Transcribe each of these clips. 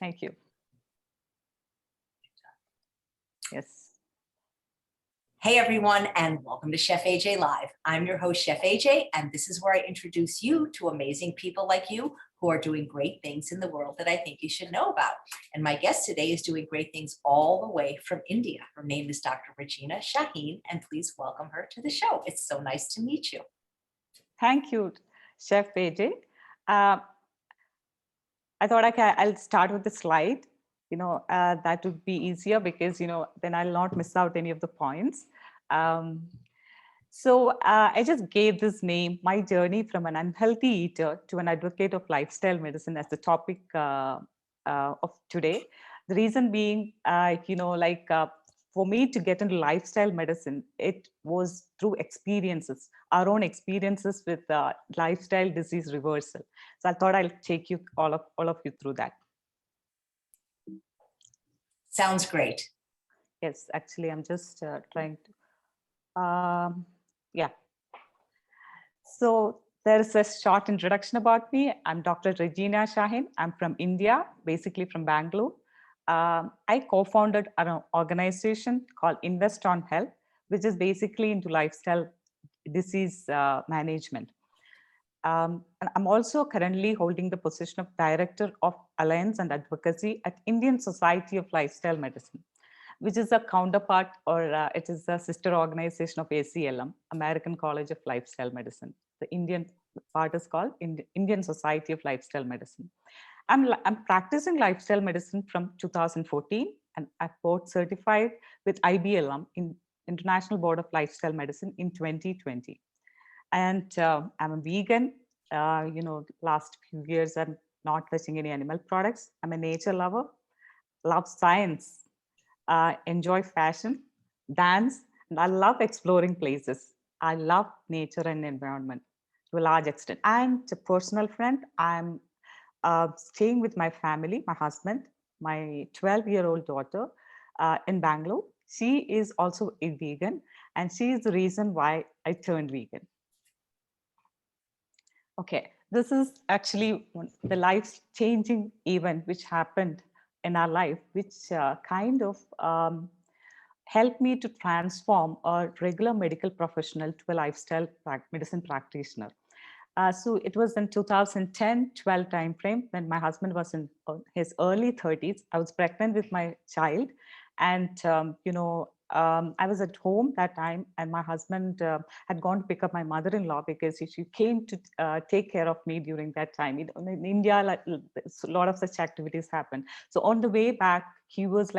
Thank you. Yes. Hey everyone, and welcome to Chef AJ Live. I'm your host, Chef AJ, and this is where I introduce you to amazing people like you who are doing great things in the world that I think you should know about. And my guest today is doing great things all the way from India. Her name is Dr. Rajeena Shahin, and please welcome her to the show. It's so nice to meet you. Thank you, Chef AJ. I thought I'll start with the slide. That would be easier because, then I'll not miss out any of the points. So I just gave this name, my journey from an unhealthy eater to an advocate of lifestyle medicine, as the topic of today. The reason being, for me to get into lifestyle medicine, it was through experiences, our own experiences with lifestyle disease reversal. So I thought I'll take you all of you through that. Sounds great. Yes, actually, I'm just trying to. Yeah. So there is a short introduction about me. I'm Dr. Rajeena Shahin. I'm from India, basically from Bangalore. I co-founded an organization called Invest on Health, which is basically into lifestyle disease management. And I'm also currently holding the position of Director of Alliance and Advocacy at Indian Society of Lifestyle Medicine, which is a counterpart, or it is a sister organization of ACLM, American College of Lifestyle Medicine. The Indian part is called Indian Society of Lifestyle Medicine. I'm practicing lifestyle medicine from 2014, and I'm board certified with IBLM, in International Board of Lifestyle Medicine, in 2020. And I'm a vegan. Last few years, I'm not touching any animal products. I'm a nature lover, love science, enjoy fashion, dance, and I love exploring places. I love nature and environment to a large extent. And a personal friend, I'm staying with my family, my husband, my 12-year-old daughter in Bangalore. She is also a vegan, and she is the reason why I turned vegan. Okay, this is actually the life-changing event which happened in our life, which kind of helped me to transform a regular medical professional to a lifestyle medicine practitioner. So it was in 2010-12 timeframe when my husband was in his early 30s. I was pregnant with my child, and I was at home that time, and my husband had gone to pick up my mother-in-law because she came to take care of me during that time. In India, a lot of such activities happen. So on the way back, he was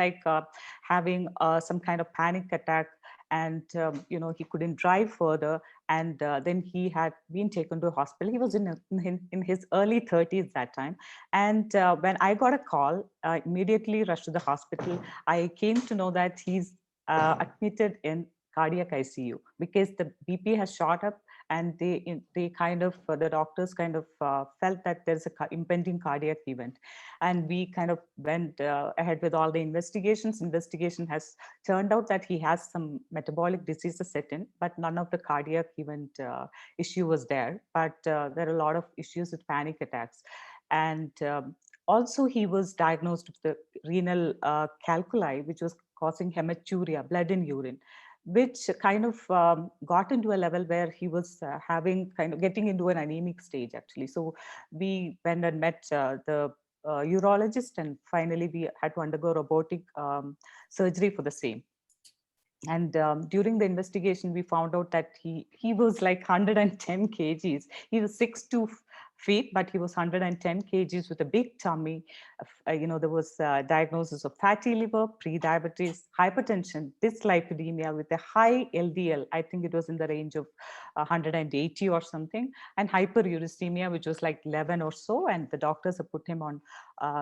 having some kind of panic attack, and he couldn't drive further. And then he had been taken to a hospital. He was in his early 30s that time. And when I got a call, I immediately rushed to the hospital. I came to know that he's admitted in cardiac ICU because the BP has shot up, and they kind of the doctors kind of felt that there's a impending cardiac event. And we kind of went ahead with all the investigations. Investigation has turned out that he has some metabolic diseases set in, but none of the cardiac event issue was there. But there are a lot of issues with panic attacks. And also he was diagnosed with the renal calculi, which was causing hematuria, blood in urine, which kind of got into a level where he was getting into an anemic stage, actually. So we went and met the urologist, and finally we had to undergo robotic surgery for the same. And during the investigation, we found out that he was like 110 kgs. He was 6'2" feet, but he was 110 kgs with a big tummy. There was diagnosis of fatty liver, PreDiabetes, hypertension, dyslipidemia with a high LDL. I think it was in the range of 180 or something, and hyperuricemia, which was like 11 or so. And the doctors have put him on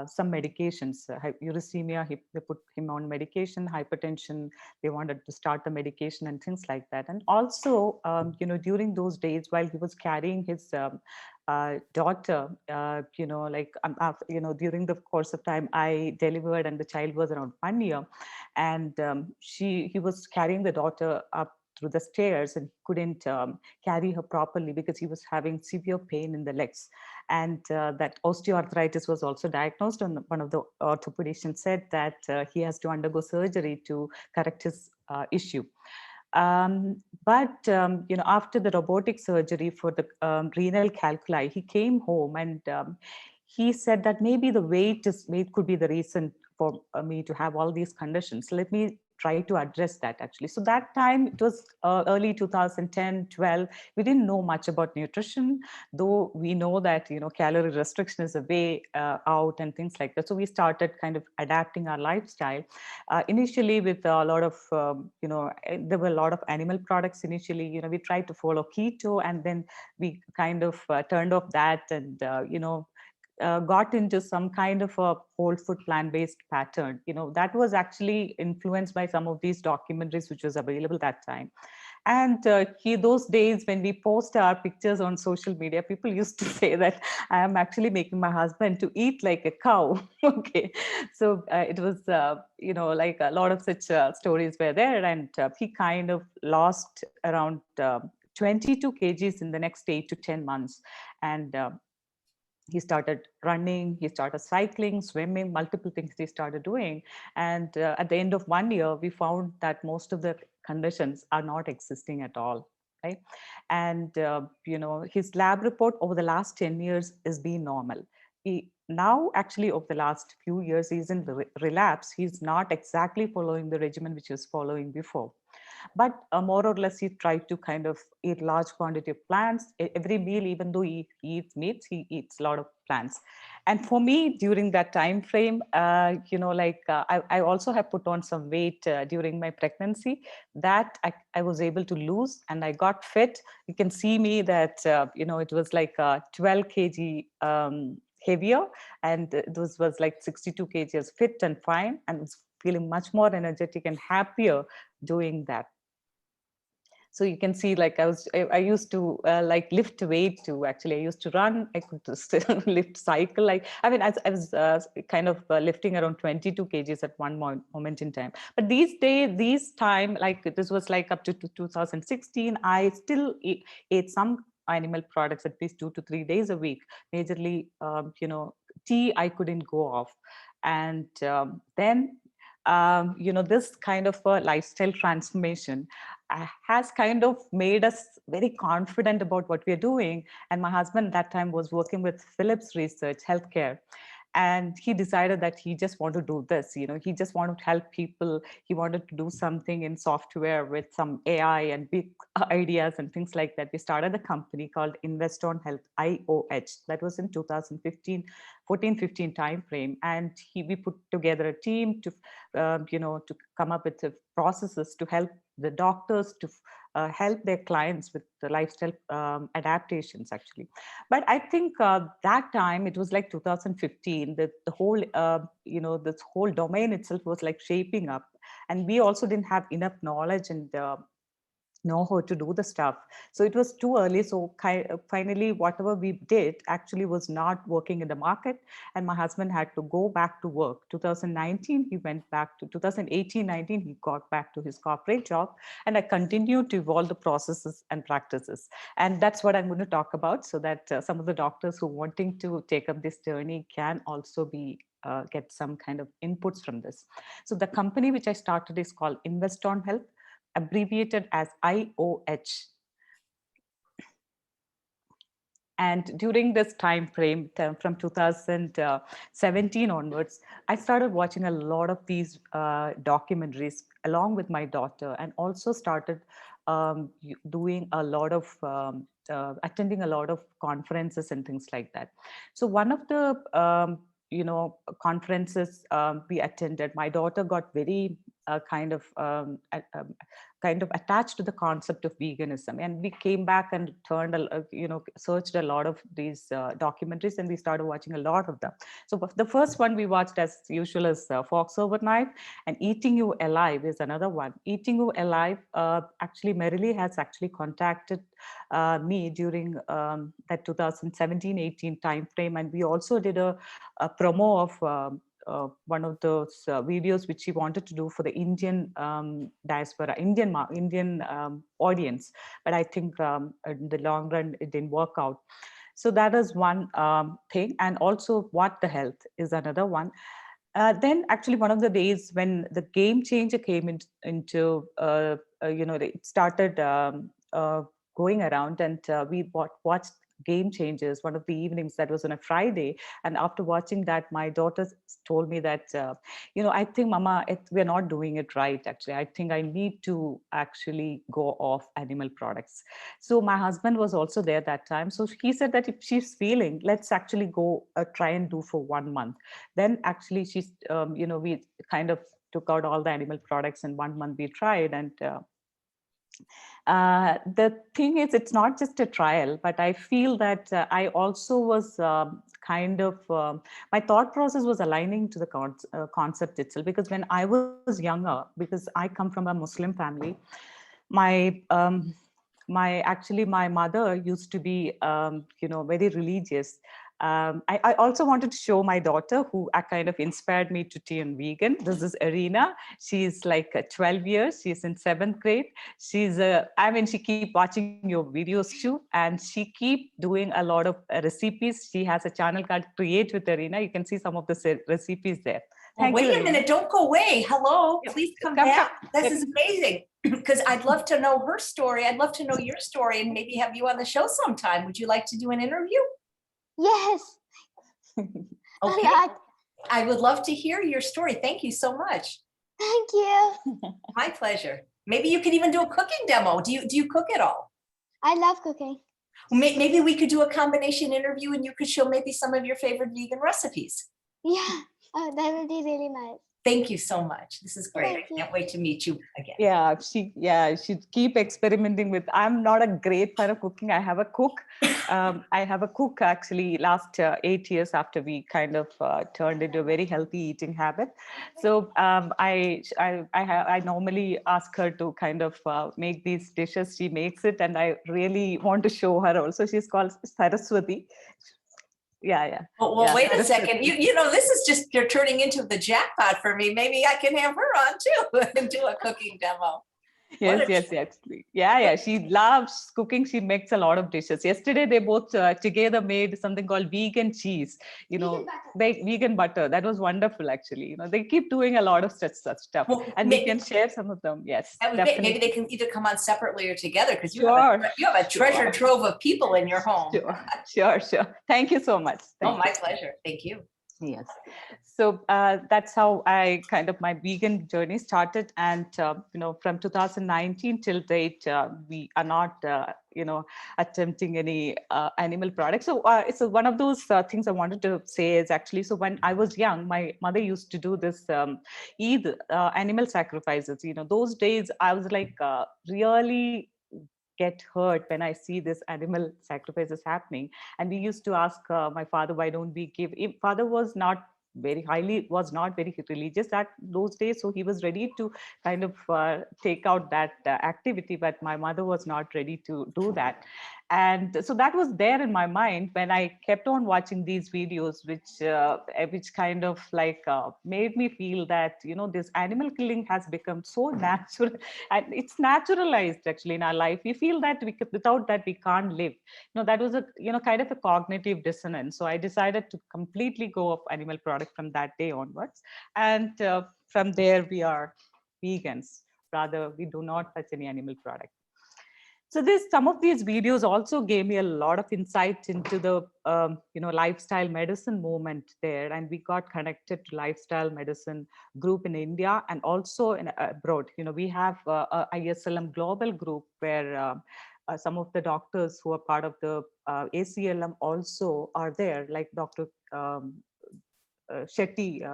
some medications. Uricemia, they put him on medication. Hypertension, they wanted to start the medication and things like that. And also, during those days while he was carrying his daughter, during the course of time, I delivered, and the child was around 1 year, and he was carrying the daughter up through the stairs and couldn't carry her properly because he was having severe pain in the legs. And that osteoarthritis was also diagnosed, and one of the orthopedicians said that he has to undergo surgery to correct his issue. But after the robotic surgery for the renal calculi, he came home and he said that maybe the weight could be the reason for me to have all these conditions. Let me try to address that actually. So that time it was early 2010, 12. We didn't know much about nutrition, though we know that calorie restriction is a way out and things like that. So we started kind of adapting our lifestyle initially with a lot of there were a lot of animal products initially. We tried to follow keto, and then we kind of turned off that and got into some kind of a whole food plant-based pattern. That was actually influenced by some of these documentaries which was available that time. And those days when we post our pictures on social media, people used to say that I am actually making my husband to eat like a cow. Okay. So it was, like a lot of such stories were there. And he kind of lost around 22 kgs in the next 8 to 10 months. And he started running, he started cycling, swimming, multiple things he started doing. And at the end of 1 year, we found that most of the conditions are not existing at all. Right. And, his lab report over the last 10 years is being normal. Now, actually, over the last few years, he's in relapse. He's not exactly following the regimen which he was following before. But more or less, he tried to kind of eat large quantity of plants. Every meal, even though he eats meats, he eats a lot of plants. And for me, during that time frame, I also have put on some weight during my pregnancy that I was able to lose, and I got fit. You can see me that, it was like 12 kg heavier, and it was like 62 kgs fit and fine, and was feeling much more energetic and happier doing that. So you can see, like, I used to like lift weight too. Actually, I used to run. I could just lift, cycle. I was kind of lifting around 22 kgs at one moment in time. But these time, like this was like up to 2016, I still ate some animal products at least 2 to 3 days a week. Majorly, tea I couldn't go off, and then this kind of a lifestyle transformation has kind of made us very confident about what we're doing. And my husband that time was working with Philips Research Healthcare, and he decided that he just wanted to do this. He just wanted to help people. He wanted to do something in software with some AI and big ideas and things like that. We started a company called Invest on Health, IOH. That was in 2015, 14-15 time frame. And we put together a team to come up with the processes to help the doctors to help their clients with the lifestyle adaptations, actually. But I think that time, it was like 2015, the whole, this whole domain itself was like shaping up. And we also didn't have enough knowledge and know how to do the stuff. So it was too early. So finally, whatever we did actually was not working in the market. And my husband had to go back to work. 2019, he went back to 2018, 19, he got back to his corporate job. And I continued to evolve the processes and practices. And that's what I'm going to talk about, so that some of the doctors who are wanting to take up this journey can also get some kind of inputs from this. So the company which I started is called Invest on Health, abbreviated as IOH. And during this time frame, from 2017 onwards, I started watching a lot of these documentaries along with my daughter, and also started doing a lot of attending a lot of conferences and things like that. So one of the conferences we attended, my daughter got very kind of attached to the concept of veganism, and we came back and searched a lot of these documentaries, and we started watching a lot of them. So the first one we watched, as usual, is Fox Over Knife, and Eating You Alive is another one. Eating You Alive, actually Merrily has actually contacted me during that 2017-18 time frame, and we also did a promo of one of those videos which she wanted to do for the Indian diaspora, Indian audience. But I think in the long run, it didn't work out. So that is one thing. And also What the Health is another one. Then actually one of the days when the game changer came into it started going around, and we watched Game Changers one of the evenings. That was on a Friday, and after watching that, my daughter told me that I think, Mama, we're not doing it right. Actually, I think I need to actually go off animal products. So my husband was also there that time, so he said that if she's feeling, let's actually go try and do for 1 month. Then actually she's we kind of took out all the animal products, and 1 month we tried. And the thing is, it's not just a trial, but I feel that I also was my thought process was aligning to the concept itself. Because when I was younger, because I come from a Muslim family, my my mother used to be very religious. I also wanted to show my daughter, who kind of inspired me to turn vegan. This is Arena. She's like 12 years. She's in 7th grade. She keep watching your videos too, and she keep doing a lot of recipes. She has a channel called Create with Arena. You can see some of the recipes there. Well, Thank you, wait a Arena. minute, don't go away. Hello, please come back. This is amazing, because I'd love to know her story. I'd love to know your story, and maybe have you on the show sometime. Would you like to do an interview? Yes. Okay. I would love to hear your story. Thank you so much. Thank you. My pleasure. Maybe you could even do a cooking demo. Do you cook at all? I love cooking. Maybe we could do a combination interview, and you could show maybe some of your favorite vegan recipes. Yeah. Oh, that would be really nice. Thank you so much. This is great. Thank I can't wait to meet you again. She keep experimenting with. I'm not a great fan of cooking. I have a cook. I have a cook actually last 8 years after we kind of turned into a very healthy eating habit. So I normally ask her to kind of make these dishes. She makes it, and I really want to show her also. She's called Saraswati. Yeah. Well, wait a second. You know, this is just, you're turning into the jackpot for me. Maybe I can have her on too and do a cooking demo. Yes. Yeah. She loves cooking. She makes a lot of dishes. Yesterday, they both together made something called vegan cheese. Vegan butter. That was wonderful, actually. They keep doing a lot of such stuff, and we can share some of them. Yes, definitely. Maybe they can either come on separately or together, because you have a treasure trove of people in your home. Sure. Thank you so much. My pleasure. Thank you. Yes. So that's how my vegan journey started. And, from 2019 till date, we are not, attempting any animal products. So it's one of those things I wanted to say is actually, so when I was young, my mother used to do this Eid animal sacrifices. Those days I was like really get hurt when I see this animal sacrifices happening. And we used to ask my father, why don't we give? Father was not very religious at those days, so he was ready to kind of take out that activity, but my mother was not ready to do that. And so that was there in my mind when I kept on watching these videos, which kind of made me feel that this animal killing has become so natural, and it's naturalized actually in our life. We feel that without that we can't live. That was a kind of a cognitive dissonance. So I decided to completely go off animal product from that day onwards, and from there we are vegans. Rather, we do not touch any animal product. So some of these videos also gave me a lot of insight into the lifestyle medicine movement there, and we got connected to lifestyle medicine group in India and also in abroad. We have a ISLM global group where some of the doctors who are part of the ACLM also are there, like Dr. Shetty,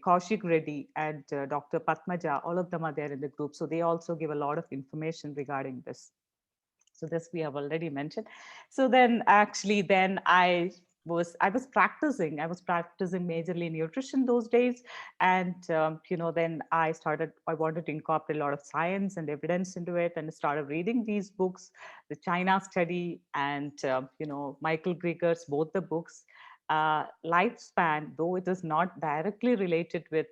Kaushik Reddy and Dr. Patmaja, all of them are there in the group. So they also give a lot of information regarding this. So this we have already mentioned. So then I was practicing majorly nutrition those days. And, then I wanted to incorporate a lot of science and evidence into it, and started reading these books, the China Study and, Michael Greger's, both the books. lifespan, though it is not directly related with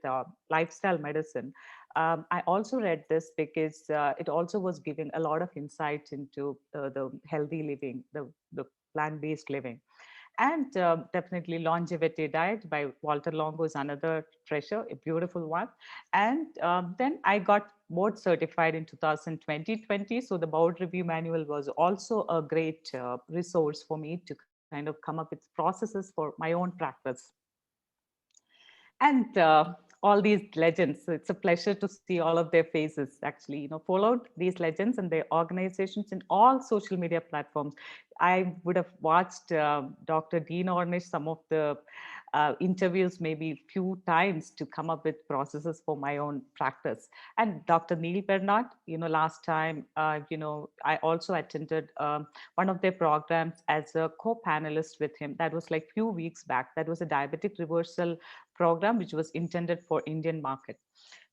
lifestyle medicine. I also read this because it also was giving a lot of insight into the healthy living, the plant-based living. And definitely Longevity Diet by Walter Longo is another treasure, a beautiful one. And then I got board certified in 2020. So the board review manual was also a great resource for me to kind of come up with processes for my own practice. And all these legends, so it's a pleasure to see all of their faces. Actually, followed these legends and their organizations in all social media platforms. I would have watched Dr. Dean Ornish, some of the interviews maybe few times to come up with processes for my own practice. And Dr. Neil Bernard, last time, I also attended one of their programs as a co-panelist with him. That was like few weeks back. That was a diabetic reversal program which was intended for Indian market,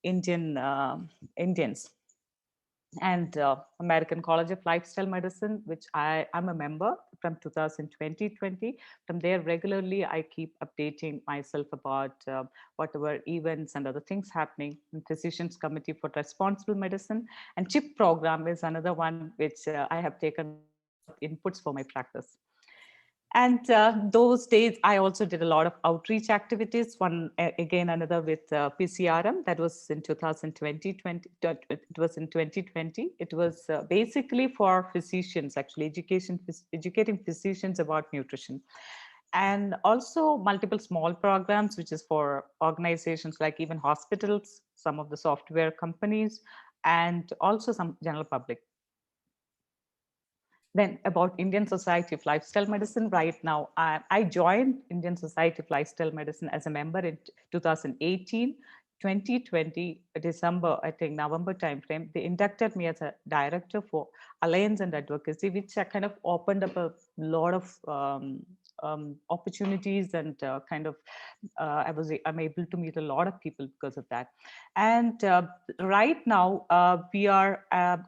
Indians. And American College of Lifestyle Medicine, which I am a member from 2020. From there, regularly, I keep updating myself about whatever events and other things happening. And Physicians Committee for Responsible Medicine and CHIP program is another one which I have taken a lot of inputs for my practice. And those days, I also did a lot of outreach activities. One, again, another with PCRM. That was in 2020. It was in 2020. It was basically for physicians, actually, educating physicians about nutrition. And also multiple small programs, which is for organizations like even hospitals, some of the software companies, and also some general public. Then about Indian Society of Lifestyle Medicine. Right now, I joined Indian Society of Lifestyle Medicine as a member in 2018. 2020 December, I think November timeframe, they inducted me as a director for Alliance and Advocacy, which kind of opened up a lot of opportunities and kind of I'm able to meet a lot of people because of that. And right now, we are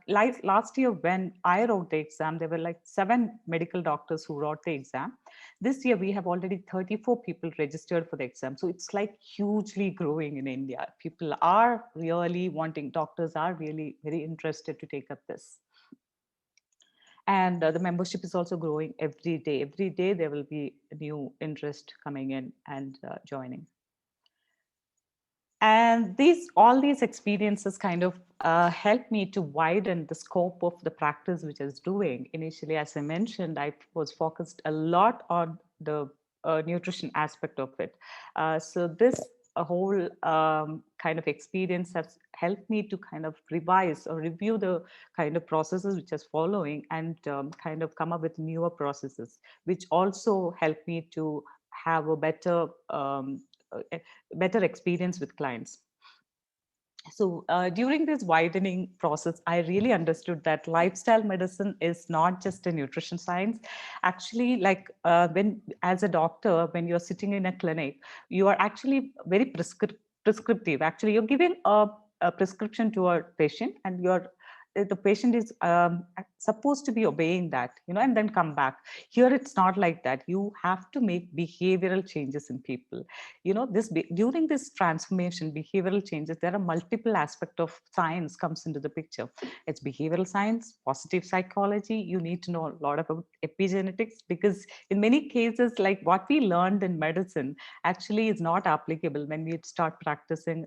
like last year when I wrote the exam, there were like 7 medical doctors who wrote the exam. This year, we have already 34 people registered for the exam. So it's like hugely growing in India. People are really wanting, doctors are really very interested to take up this. And the membership is also growing every day. Every day, there will be new interest coming in and joining. And all these experiences kind of helped me to widen the scope of the practice which I was doing. Initially, as I mentioned, I was focused a lot on the nutrition aspect of it. So this a whole kind of experience has helped me to kind of revise or review the kind of processes which I was following and kind of come up with newer processes, which also helped me to have a better experience with clients. So during this widening process, I really understood that lifestyle medicine is not just a nutrition science. Actually, like when as a doctor, when you're sitting in a clinic, you are actually very prescriptive. Actually, you're giving a prescription to a patient, and the patient is supposed to be obeying that, and then come back. Here, it's not like that. You have to make behavioral changes in people. During this transformation, behavioral changes, there are multiple aspects of science comes into the picture. It's behavioral science, positive psychology. You need to know a lot about epigenetics, because in many cases, like what we learned in medicine actually is not applicable when we start practicing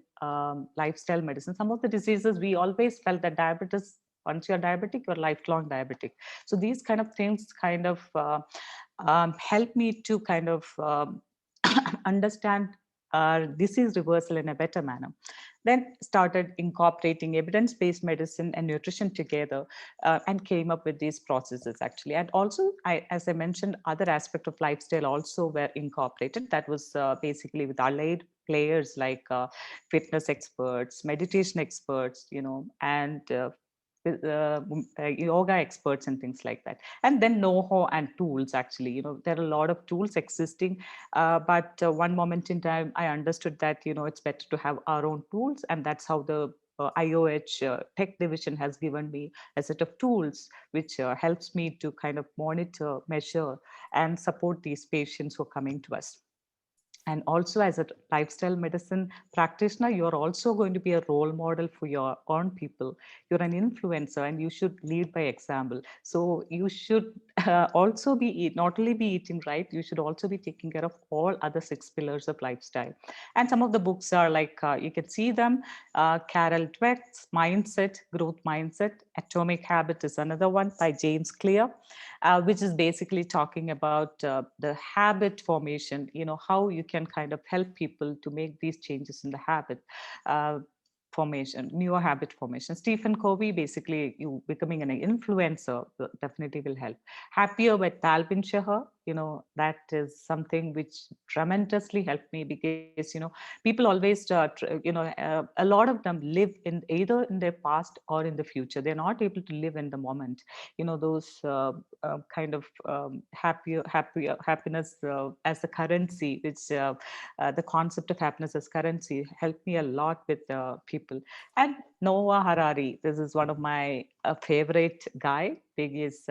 lifestyle medicine. Some of the diseases, we always felt that diabetes, once you're diabetic, you're lifelong diabetic. So these kind of things kind of help me to kind of understand disease reversal in a better manner. Then started incorporating evidence-based medicine and nutrition together, and came up with these processes actually. And also, as I mentioned, other aspects of lifestyle also were incorporated. That was basically with allied players like fitness experts, meditation experts, and yoga experts and things like that. And then know-how and tools, actually, there are a lot of tools existing, but one moment in time, I understood that, it's better to have our own tools, and that's how the IOH tech division has given me a set of tools which helps me to kind of monitor, measure, and support these patients who are coming to us. And also, as a lifestyle medicine practitioner, you're also going to be a role model for your own people. You're an influencer and you should lead by example. So you should also not only be eating right, you should also be taking care of all other 6 pillars of lifestyle. And some of the books are like, you can see them, Carol Dweck's Mindset, Growth Mindset. Atomic Habit is another one by James Clear, which is basically talking about the habit formation, how you can kind of help people to make these changes in the habit uh, formation, newer habit formation. Stephen Covey, basically you becoming an influencer definitely will help. Happier with Talbin Shahar, that is something which tremendously helped me, because people always a lot of them live in either in their past or in the future. They're not able to live in the moment. Those kind of happiness as a currency, which the concept of happiness as currency helped me a lot with people. And Noah Harari, this is one of my favorite guy, because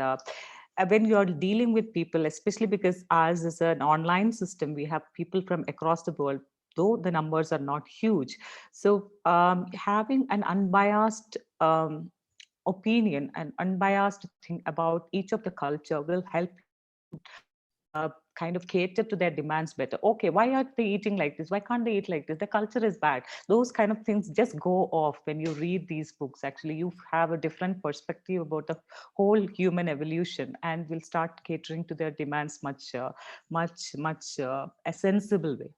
when you're dealing with people, especially because ours is an online system, we have people from across the world, though the numbers are not huge. So having an unbiased opinion and unbiased thing about each of the culture will help you to kind of cater to their demands better. Okay, why are they eating like this? Why can't they eat like this? The culture is bad. Those kind of things just go off when you read these books. Actually, you have a different perspective about the whole human evolution, and will start catering to their demands much a sensible way.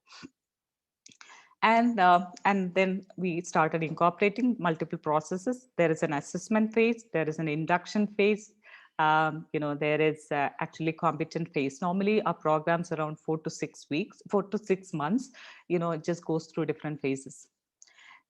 And then we started incorporating multiple processes. There is an assessment phase, there is an induction phase, there is actually competent phase. Normally our programs around 4 to 6 weeks, 4 to 6 months. It just goes through different phases.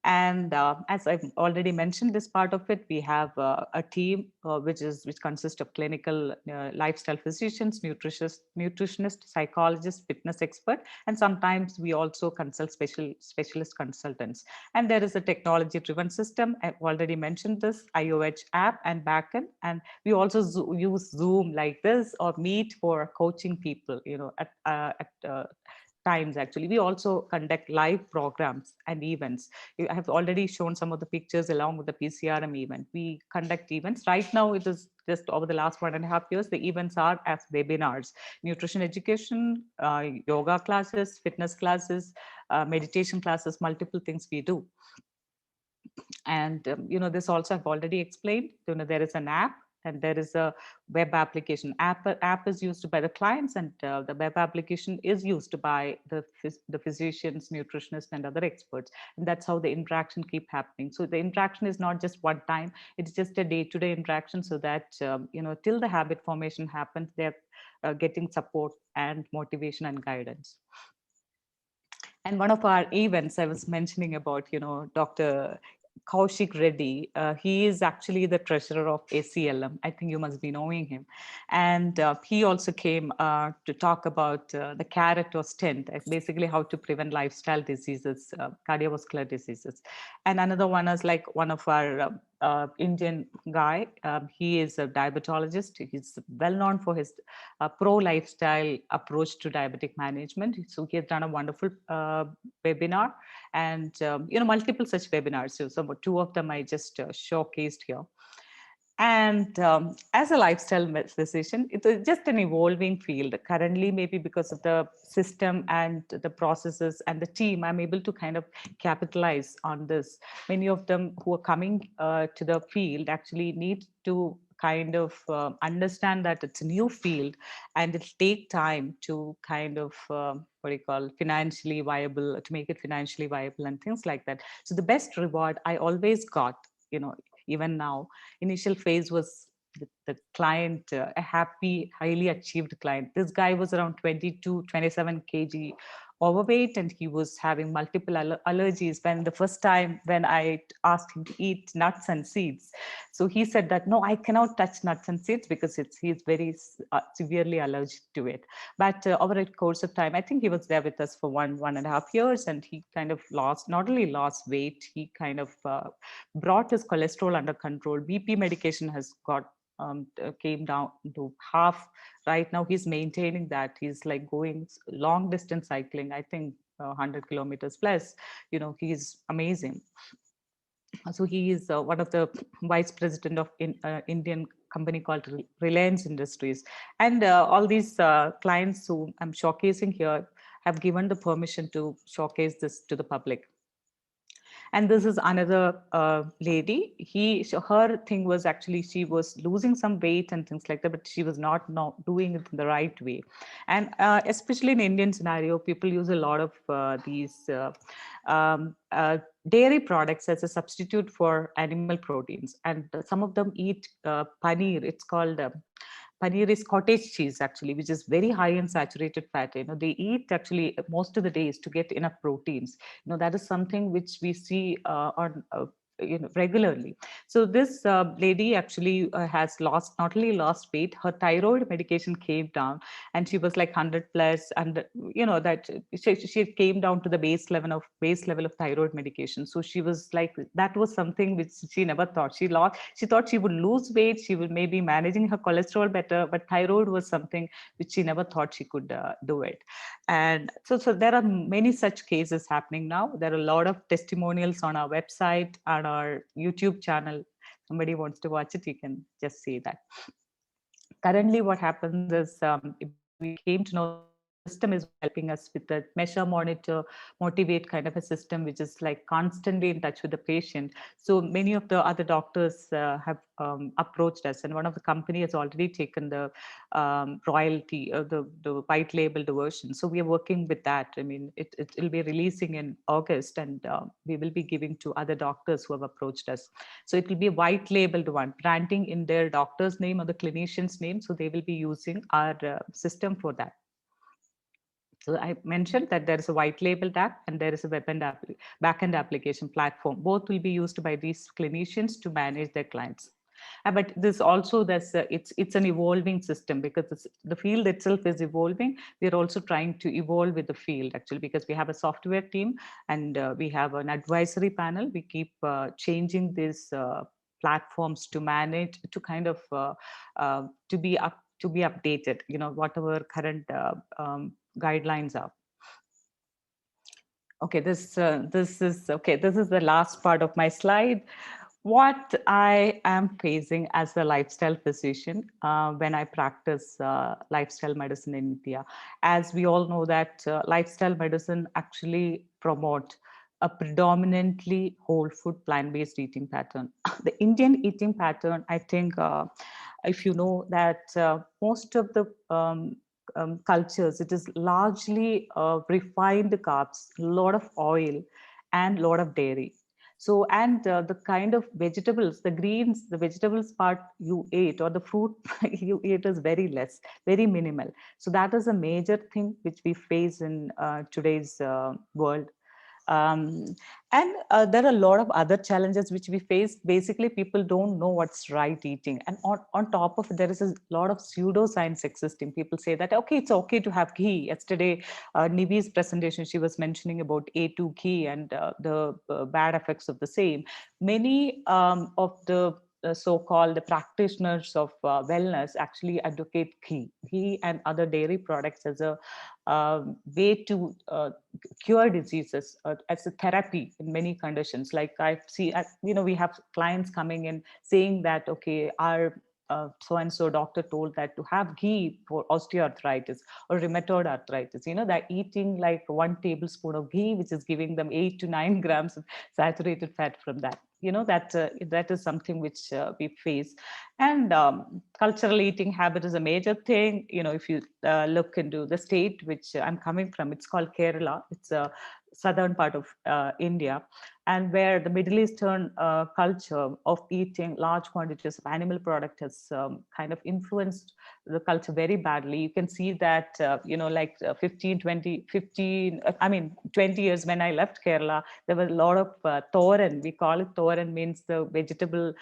And as I've already mentioned, this part of it, we have a team which consists of clinical lifestyle physicians, nutritionists, psychologists, fitness expert, and sometimes we also consult specialist consultants. And there is a technology-driven system. I've already mentioned this IOH app and backend, and we also use Zoom like this or Meet for coaching people. At times, actually we also conduct live programs and events. I have already shown some of the pictures along with the PCRM event. We conduct events right now. It is just over the last 1.5 years, the events are as webinars: nutrition education, yoga classes, fitness classes, meditation classes, multiple things we do. And this also I've already explained. There is an app and there is a web application. App is used by the clients, and the web application is used by the physicians, nutritionists, and other experts. And that's how the interaction keep happening. So the interaction is not just one time; it's just a day-to-day interaction. So that till the habit formation happens, they're getting support and motivation and guidance. And one of our events I was mentioning about, Dr. Kaushik Reddy, he is actually the treasurer of ACLM. I think you must be knowing him. And he also came to talk about the carrot or stent, basically how to prevent lifestyle diseases, cardiovascular diseases. And another one is like one of our Indian guy. He is a diabetologist. He's well known for his pro-lifestyle approach to diabetic management. So he has done a wonderful webinar, and multiple such webinars. So two of them I just showcased here. And as a lifestyle physician, it is just an evolving field. Currently, maybe because of the system and the processes and the team, I'm able to kind of capitalize on this. Many of them who are coming to the field actually need to kind of understand that it's a new field, and it'll take time to kind of what do you call, financially viable, to make it financially viable and things like that. So the best reward I always got, even now, initial phase was the client, a happy, highly achieved client. This guy was around 22, 27 kg overweight, and he was having multiple allergies. When the first time when I asked him to eat nuts and seeds, so he said that no, I cannot touch nuts and seeds because he's very severely allergic to it. But over a course of time, I think he was there with us for 1.5 years, and he kind of lost, not only lost weight, he kind of brought his cholesterol under control. BP medication has got came down to half. Right now he's maintaining that. He's like going long distance cycling, I think 100 kilometers plus. He's amazing. So he is one of the vice president of Indian company called Reliance Industries. And all these clients who I'm showcasing here have given the permission to showcase this to the public. And this is another lady. Her thing was actually she was losing some weight and things like that, but she was not doing it in the right way. And especially in Indian scenario, people use a lot of these um, uh, dairy products as a substitute for animal proteins, and some of them eat paneer. It's called paneer is cottage cheese actually, which is very high in saturated fat. They eat actually most of the days to get enough proteins. That is something which we see on regularly. So this lady actually has lost, not only lost weight, her thyroid medication came down, and she was like 100 plus, and that she came down to the base level of thyroid medication. So she was like, that was something which she never thought. She thought she would lose weight, she would maybe managing her cholesterol better, but thyroid was something which she never thought she could do it. And so there are many such cases happening now. There are a lot of testimonials on our website and our YouTube channel. Somebody wants to watch it, you can just see that. Currently what happens is, we came to know that our system is helping us with the measure, monitor, motivate kind of a system, which is like constantly in touch with the patient. So many of the other doctors have approached us, and one of the company has already taken the royalty, the white labeled version. So we are working with that. I mean, it will be releasing in August, and we will be giving to other doctors who have approached us. So it will be a white labeled one, branding in their doctor's name or the clinician's name. So they will be using our system for that. So I mentioned that there is a white labeled app and there is a backend application platform. Both will be used by these clinicians to manage their clients. But this also, it's an evolving system, because the field itself is evolving. We're also trying to evolve with the field actually, because we have a software team, and we have an advisory panel. We keep changing these platforms to manage, to kind of to be updated, whatever current guidelines are. Okay, this is okay. This is the last part of my slide. What I am facing as a lifestyle physician when I practice lifestyle medicine in India. As we all know that lifestyle medicine actually promote a predominantly whole food plant-based eating pattern. The Indian eating pattern, I think, if you know that most of the cultures, it is largely refined carbs, a lot of oil, and a lot of dairy. So, and the kind of vegetables, the greens, the vegetables part you ate, or the fruit you ate, is very less, very minimal. So that is a major thing which we face in today's world. um, and there are a lot of other challenges which we face. Basically, people don't know what's right eating, and on top of it, there is a lot of pseudoscience existing. People say that okay, it's okay to have ghee. Yesterday, Nivi's presentation, she was mentioning about A2 ghee and the bad effects of the same. Many of the so-called practitioners of wellness actually advocate ghee and other dairy products as a way to cure diseases, as a therapy in many conditions. Like we have clients coming in saying that, okay, our so and so doctor told that to have ghee for osteoarthritis or rheumatoid arthritis. They're eating like 1 tablespoon of ghee, which is giving them 8 to 9 grams of saturated fat from that. That is something which we face. And cultural eating habit is a major thing. If you look into the state which I'm coming from, it's called Kerala. It's a southern part of India, and where the Middle Eastern culture of eating large quantities of animal product has kind of influenced the culture very badly. You can see that, 15, 20, 15, 20 years when I left Kerala, there was a lot of thoran. We call it thoran, means the vegetable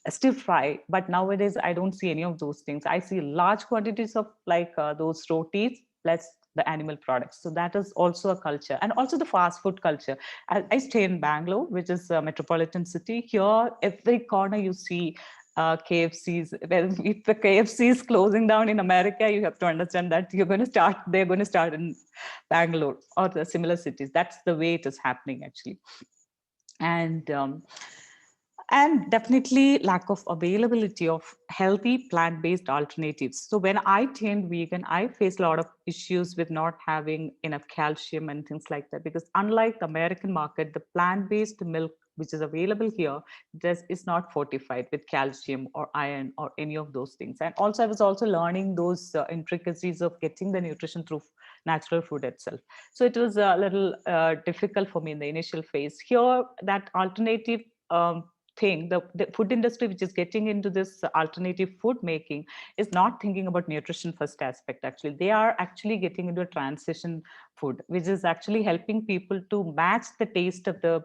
stir fry. But nowadays, I don't see any of those things. I see large quantities of those rotis plus the animal products. So that is also a culture. And also the fast food culture. I stay in Bangalore, which is a metropolitan city. Here, every corner you see KFCs. Well, if the KFC is closing down in America, you have to understand that they're going to start in Bangalore or the similar cities. That's the way it is happening, actually. And definitely lack of availability of healthy plant-based alternatives. So when I turned vegan, I faced a lot of issues with not having enough calcium and things like that, because unlike the American market, the plant-based milk which is available here is not fortified with calcium or iron or any of those things. And also I was also learning those intricacies of getting the nutrition through natural food itself. So it was a little difficult for me in the initial phase. Here, that alternative thing, the food industry which is getting into this alternative food making is not thinking about nutrition first aspect. Actually, they are actually getting into a transition food, which is actually helping people to match the taste of the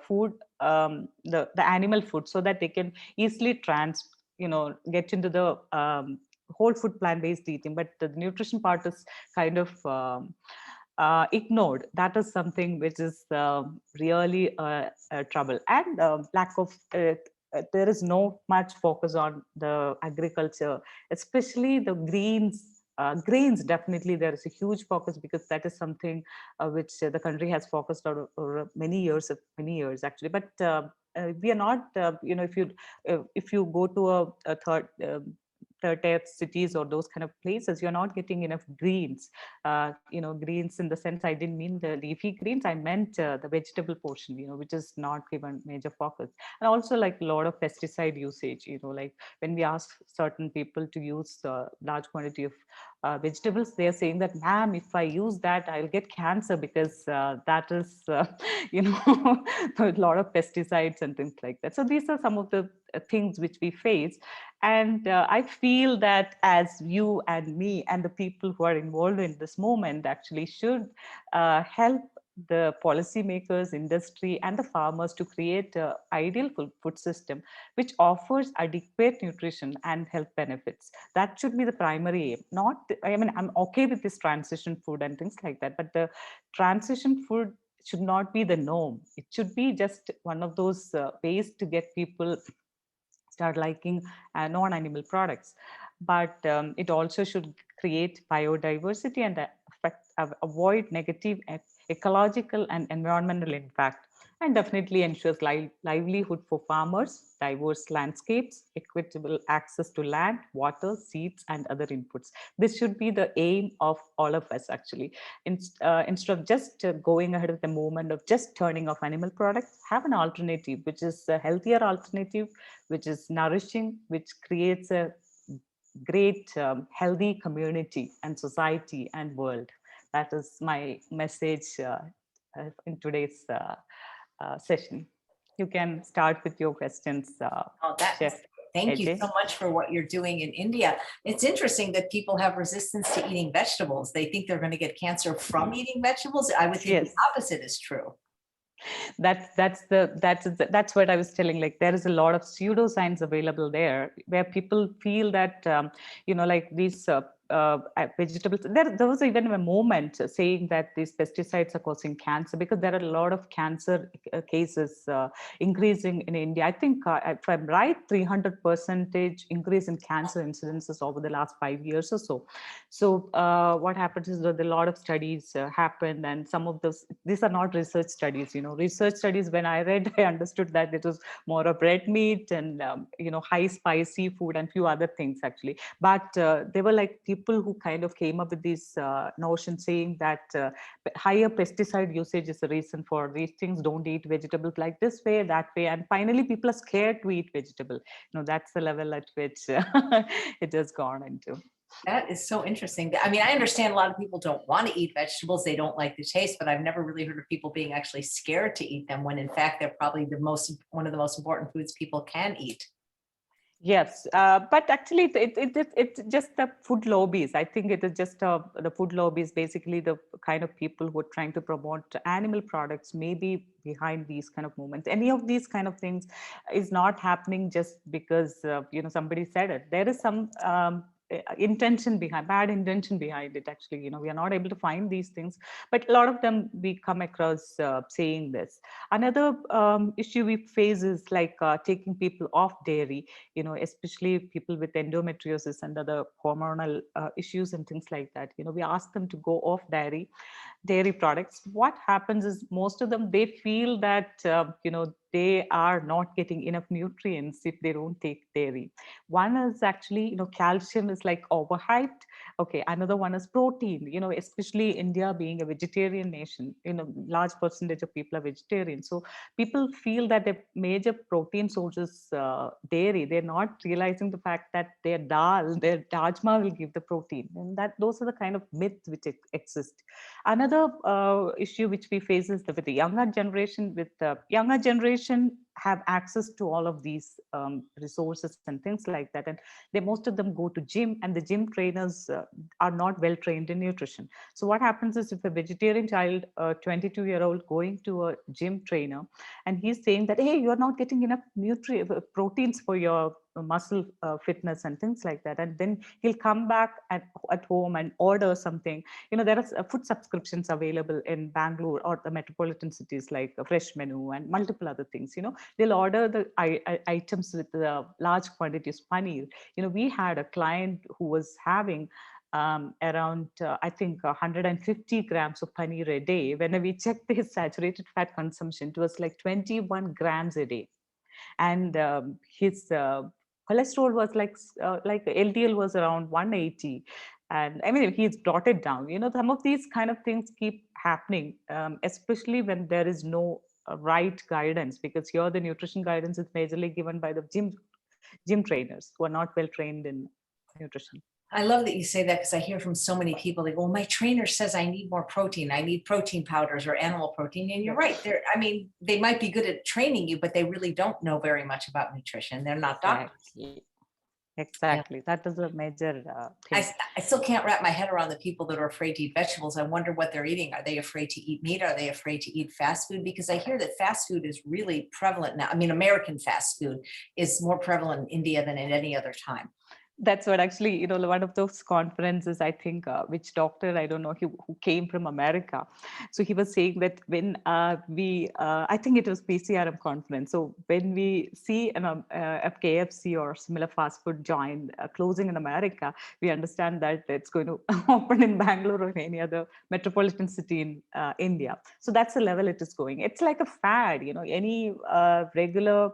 food, the animal food, so that they can easily get into the whole food plant-based eating. But the nutrition part is kind of ignored. That is something which is really trouble. And lack of there is no much focus on the agriculture, especially the grains. Definitely there is a huge focus, because that is something which the country has focused on over many years actually. But we are not, if you go to a third tier cities or those kind of places, you're not getting enough greens. Greens in the sense, I didn't mean the leafy greens, I meant the vegetable portion, which is not given major focus. And also like a lot of pesticide usage, like when we ask certain people to use large quantity of vegetables, they are saying that, ma'am, if I use that, I'll get cancer, because that is, a lot of pesticides and things like that. So these are some of the things which we face. And I feel that as you and me and the people who are involved in this movement actually should help the policymakers, industry, and the farmers to create an ideal food system which offers adequate nutrition and health benefits. That should be the primary aim. I'm okay with this transition food and things like that, but the transition food should not be the norm. It should be just one of those ways to get people start liking non-animal products. But it also should create biodiversity and avoid negative ecological and environmental impact, and definitely ensures livelihood for farmers, diverse landscapes, equitable access to land, water, seeds, and other inputs. This should be the aim of all of us, actually. Instead of just going ahead with the movement of just turning off animal products, have an alternative, which is a healthier alternative, which is nourishing, which creates a great healthy community and society and world. That is my message in today's session. You can start with your questions, Oh, Chef thank you AJ. so much for what you're doing in India. It's interesting that people have resistance to eating vegetables. They think they're going to get cancer from eating vegetables. I would think Yes. the opposite is true. That's what I was telling. Like, there is a lot of pseudoscience available there, where people feel that like these vegetables. There was even a moment saying that these pesticides are causing cancer, because there are a lot of cancer cases increasing in India. I think, if I'm right, 300% increase in cancer incidences over the last 5 years or so. So what happens is that a lot of studies happened, and some of these are not research studies. Research studies, when I read, I understood that it was more of red meat and high spicy food and few other things, actually. But they were like people who kind of came up with this notion, saying that higher pesticide usage is the reason for these things. Don't eat vegetables like this way, that way, and finally people are scared to eat vegetable. That's the level at which it has gone into. That is so interesting. I mean, I understand a lot of people don't want to eat vegetables. They don't like the taste, but I've never really heard of people being actually scared to eat them when in fact they're probably one of the most important foods people can eat. Yes, but actually, it's just the food lobbies. I think it is just the food lobbies, basically the kind of people who are trying to promote animal products, maybe behind these kind of movements. Any of these kind of things is not happening just because somebody said it. There is some intention behind, bad intention behind it. Actually, we are not able to find these things, but a lot of them we come across saying this. Another issue we face is like taking people off dairy, especially people with endometriosis and other hormonal issues and things like that. We ask them to go off dairy products. What happens is most of them, they feel that they are not getting enough nutrients if they don't take dairy. One is actually, calcium is like overhyped. Okay, another one is protein. Especially India being a vegetarian nation, large percentage of people are vegetarian, so people feel that a major protein source is dairy. They're not realizing the fact that their rajma will give the protein, and that those are the kind of myths which exist. Another issue which we face is with the younger generation. With the younger generation have access to all of these resources and things like that, and most of them go to gym, and the gym trainers are not well trained in nutrition. So what happens is, if a vegetarian child, a 22-year-old, going to a gym trainer, and he's saying that, hey, you're not getting enough proteins for your muscle fitness and things like that, and then he'll come back at home and order something. There are food subscriptions available in Bangalore or the metropolitan cities, like a fresh menu and multiple other things. They'll order the items with the large quantities of paneer. We had a client who was having around, I think, 150 grams of paneer a day. When we checked his saturated fat consumption, it was like 21 grams a day. And his cholesterol was like LDL was around 180. And I mean, he's brought it down. Some of these kind of things keep happening, especially when there is no right guidance, because here the nutrition guidance is majorly given by the gym trainers who are not well trained in nutrition. I love that you say that, because I hear from so many people, they go, well, my trainer says I need more protein. I need protein powders or animal protein. And you're right. They might be good at training you, but they really don't know very much about nutrition. They're not doctors. Exactly. Yeah. That is a major thing. I still can't wrap my head around the people that are afraid to eat vegetables. I wonder what they're eating. Are they afraid to eat meat? Are they afraid to eat fast food? Because I hear that fast food is really prevalent now. I mean, American fast food is more prevalent in India than at any other time. That's what actually, one of those conferences, I think, which doctor, I don't know, who came from America. So he was saying that when I think it was PCRM conference. So when we see a KFC or similar fast food joint closing in America, we understand that it's going to open in Bangalore or any other metropolitan city in India. So that's the level it is going. It's like a fad, any regular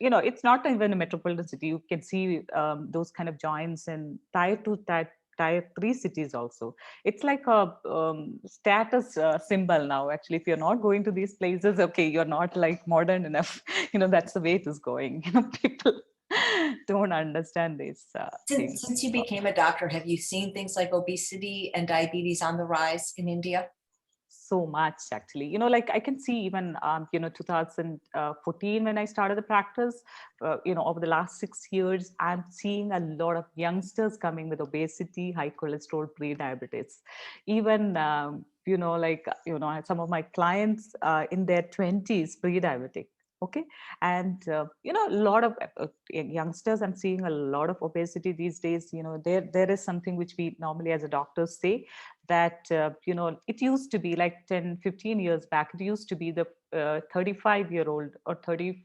it's not even a metropolitan city. You can see those kind of joints in tier 3 cities also. It's like a status symbol now. Actually, if you're not going to these places, okay, you're not like modern enough. That's the way it is going. People don't understand this things. Since you became a doctor, have you seen things like obesity and diabetes on the rise in India? So much, actually. Like I can see even 2014 when I started the practice, over the last 6 years, I'm seeing a lot of youngsters coming with obesity, high cholesterol, pre-diabetes. Even some of my clients in their 20s, pre-diabetic. Okay. And a lot of youngsters, I'm seeing a lot of obesity these days. There is something which we normally as a doctors say, that it used to be like 10-15 years back, it used to be the 35-year-old or 30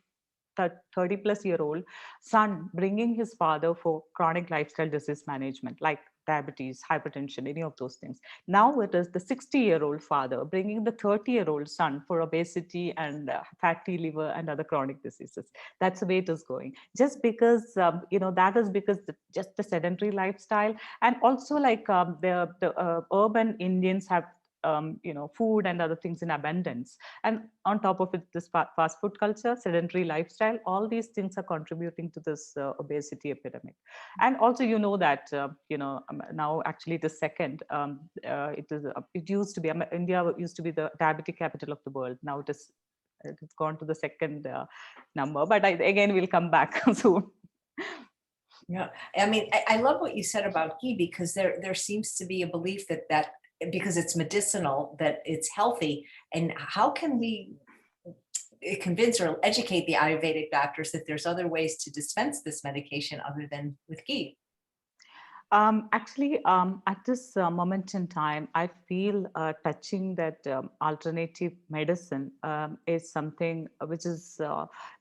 plus year old son bringing his father for chronic lifestyle disease management, like diabetes, hypertension, any of those things. Now it is the 60-year-old father bringing the 30-year-old son for obesity and fatty liver and other chronic diseases. That's the way it is going. Just because, that is because just the sedentary lifestyle, and also like the urban Indians have food and other things in abundance. And on top of it, this fast food culture, sedentary lifestyle, all these things are contributing to this obesity epidemic. And also, that now actually the second, it used to be, India used to be the diabetic capital of the world. Now it's gone to the second number, but again we'll come back soon. Yeah, I mean, I love what you said about ghee, because there seems to be a belief that because it's medicinal, that it's healthy. And how can we convince or educate the Ayurvedic doctors that there's other ways to dispense this medication other than with ghee? Actually, at this moment in time, I feel touching that alternative medicine is something which is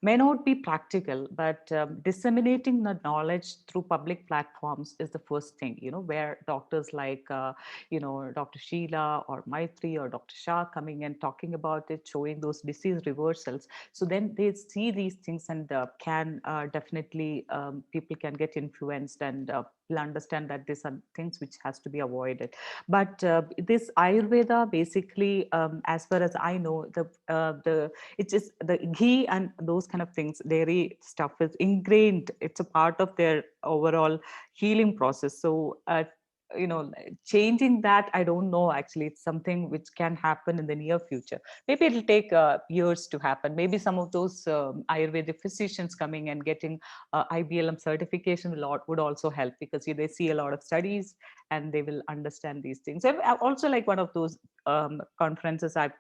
may not be practical, but disseminating the knowledge through public platforms is the first thing. Where doctors like Dr. Sheila or Maitri or Dr. Shah coming and talking about it, showing those disease reversals. So then they see these things and can definitely people can get influenced and will understand that these are things which has to be avoided. But this Ayurveda, basically, as far as I know, it's just the ghee and those kind of things, dairy stuff is ingrained. It's a part of their overall healing process. So changing that, I don't know. Actually, it's something which can happen in the near future. Maybe it'll take years to happen. Maybe some of those Ayurvedic physicians coming and getting IBLM certification would also help, because they see a lot of studies and they will understand these things. I've also, like, one of those conferences, I've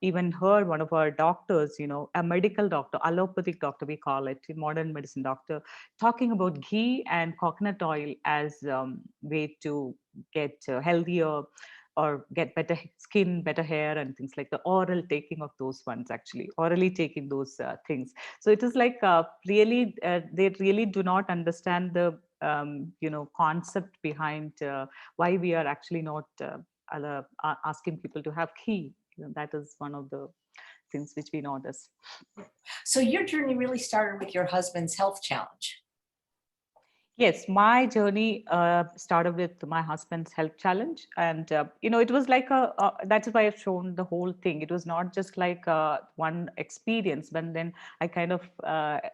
even heard one of our doctors, a medical doctor, allopathic doctor, we call it, modern medicine doctor, talking about ghee and coconut oil as way to get healthier or get better skin, better hair, and things like the oral taking of those ones, actually, orally taking those things. So it is like really, they really do not understand the, concept behind why we are actually not asking people to have ghee. That is one of the things which we notice. So your journey really started with your husband's health challenge. Yes, my journey started with my husband's health challenge, and it was like that's why I've shown the whole thing. It was not just like one experience, but then I kind of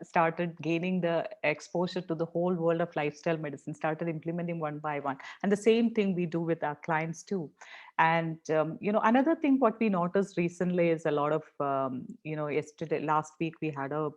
started gaining the exposure to the whole world of lifestyle medicine. Started implementing one by one, and the same thing we do with our clients too. And another thing what we noticed recently is a lot of last week we had a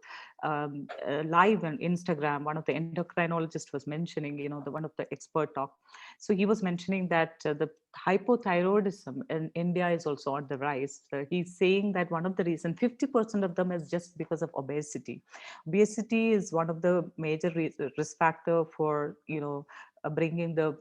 live on Instagram. One of the endocrinologists was mentioning, the one of the expert talk. So he was mentioning that the hypothyroidism in India is also on the rise. He's saying that one of the reasons, 50% of them is just because of obesity. Obesity is one of the major risk factor for, bringing the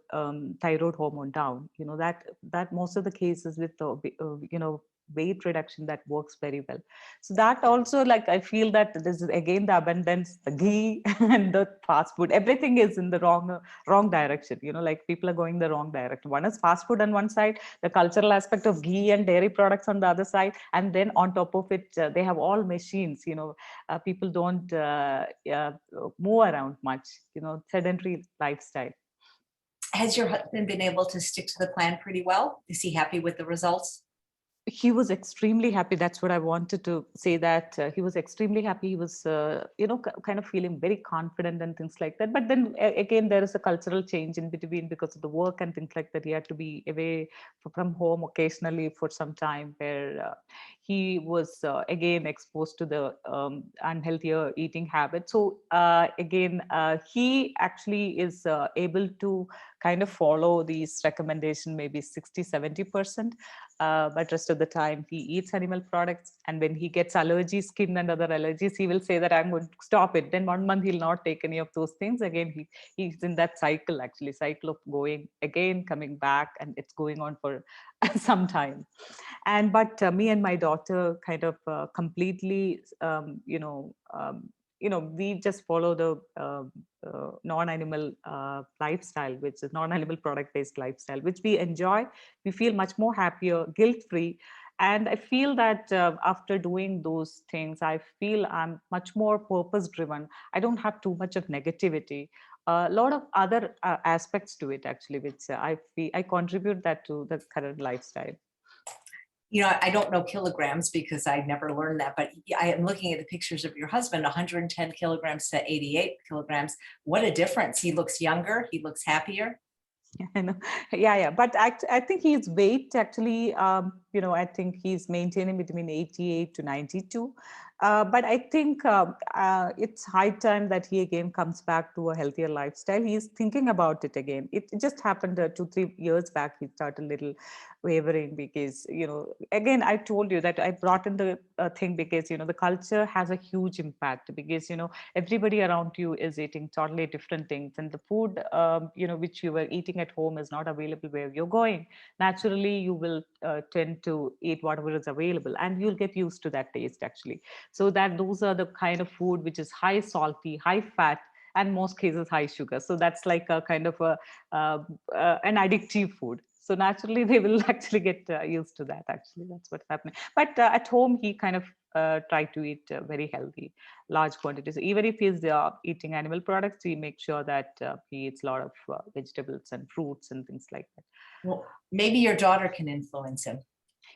thyroid hormone down. That most of the cases with the weight reduction, that works very well. So that also, like, I feel that this is again the abundance, the ghee and the fast food, everything is in the wrong direction. Like, people are going the wrong direction. One is fast food on one side, the cultural aspect of ghee and dairy products on the other side, and then on top of it they have all machines. People don't move around much, sedentary lifestyle. Has your husband been able to stick to the plan pretty well? Is he happy with the results? He was extremely happy. That's what I wanted to say, that he was extremely happy. He was, kind of feeling very confident and things like that. But then again, there is a cultural change in between because of the work and things like that. He had to be away from home occasionally for some time, where he was again exposed to the unhealthier eating habits. So again, he actually is able to kind of follow these recommendations, maybe 60-70%. But rest of the time he eats animal products, and when he gets allergies, skin and other allergies, he will say that I'm going to stop it. Then 1 month he'll not take any of those things again. He's in that cycle of going again, coming back, and it's going on for some time. And but me and my daughter kind of completely we just follow the non-animal lifestyle, which is non-animal product-based lifestyle, which we enjoy. We feel much more happier, guilt-free. And I feel that after doing those things, I feel I'm much more purpose-driven. I don't have too much of negativity. A lot of other aspects to it, actually, which I feel I contribute that to the current lifestyle. I don't know kilograms because I never learned that, but I am looking at the pictures of your husband, 110 kilograms to 88 kilograms. What a difference. He looks younger. He looks happier. I know. Yeah. But I think his weight actually, I think he's maintaining between 88 to 92. But I think it's high time that he again comes back to a healthier lifestyle. He's thinking about it again. It just happened 2-3 years back. He started a little wavering because, again, I told you that I brought in the thing because, the culture has a huge impact because, everybody around you is eating totally different things, and the food which you were eating at home is not available where you're going. Naturally you will tend to eat whatever is available, and you'll get used to that taste actually. So that those are the kind of food which is high salty, high fat, and most cases high sugar. So that's like a kind of an addictive food. So naturally they will actually get used to that. Actually, that's what's happening. But at home he kind of try to eat very healthy, large quantities. Even if he's eating animal products, he makes sure that he eats a lot of vegetables and fruits and things like that. Well, maybe your daughter can influence him.